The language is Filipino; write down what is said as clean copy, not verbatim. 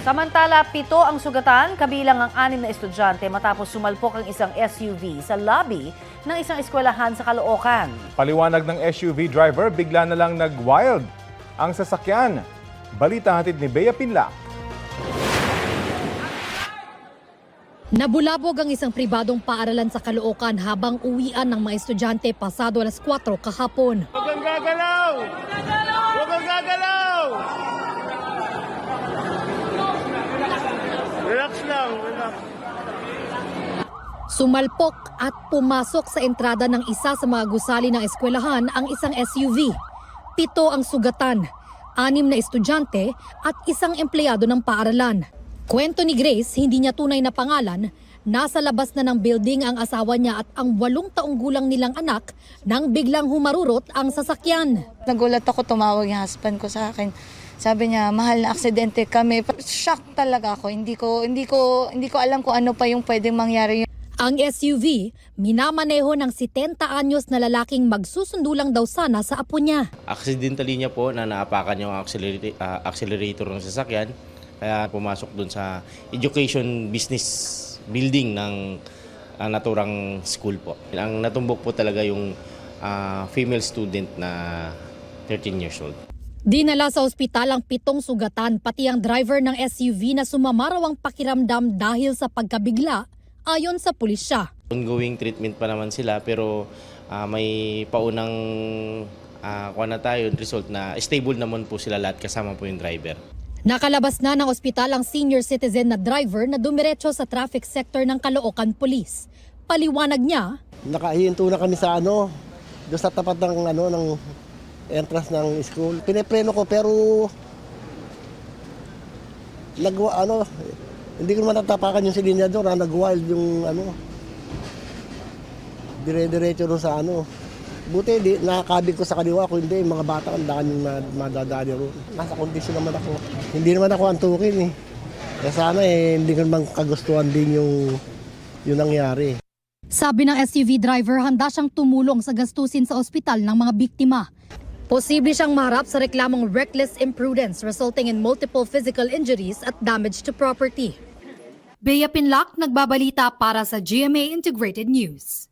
Samantala, 7 ang sugatan, kabilang ang 6 na estudyante matapos sumalpok ang isang SUV sa lobby ng isang eskwelahan sa Caloocan. Paliwanag ng SUV driver, bigla na lang nag-wild ang sasakyan. Balita hatid ni Bea Pinlac. Nabulabog ang isang pribadong paaralan sa Caloocan habang uwian ng mga estudyante pasado alas 4 kahapon. Huwag kang gagalaw! Huwag kang gagalaw! Relax lang, relax. Sumalpok at pumasok sa entrada ng isa sa mga gusali ng eskwelahan ang isang SUV. 7 ang sugatan, 6 na estudyante at isang empleyado ng paaralan. Kwento ni Grace, hindi niya tunay na pangalan, nasa labas na ng building ang asawa niya at ang 8 taong gulang nilang anak nang biglang humarurot ang sasakyan. Nagulat ako, tumawag yung husband ko sa akin. Sabi niya, mahal na aksidente kami. Shock talaga ako. Hindi ko alam kung ano pa yung pwedeng mangyari. Ang SUV, minamaneho ng 70 anyos na lalaking magsusundo lang daw sana sa apo niya. Accidentally niya po na naapakan yung accelerator ng sasakyan. Kaya pumasok dun sa education business building ng naturang school po. Ang natumbok po talaga yung female student na 13 years old. Dinala sa ospital ang 7 sugatan, pati ang driver ng SUV na sumamaraw ang pakiramdam dahil sa pagkabigla, ayon sa pulisya. Ongoing treatment pa naman sila pero may paunang result na stable naman po sila lahat kasama po yung driver. Nakalabas na ng ospital ang senior citizen na driver na dumiretso sa traffic sector ng Caloocan Police. Paliwanag niya, nakahinto na kami sa doon sa tapat ng ng entrance ng school. Pinepreno ko pero hindi ko naman natapakan yung silinyador, nag-wild yung dire-diretso doon sa Buti nakakabig ko sa kaliwa, kung hindi mga bata ang daan yung madadaan ron. Nasa kondisyon naman ako. Hindi naman ako antukin eh. Kaya sana hindi ko naman kagustuhan din yung nangyari. sabi ng SUV driver, handa siyang tumulong sa gastusin sa ospital ng mga biktima. Posible siyang maharap sa reklamong reckless imprudence resulting in multiple physical injuries at damage to property. Bea Pinlac, nagbabalita para sa GMA Integrated News.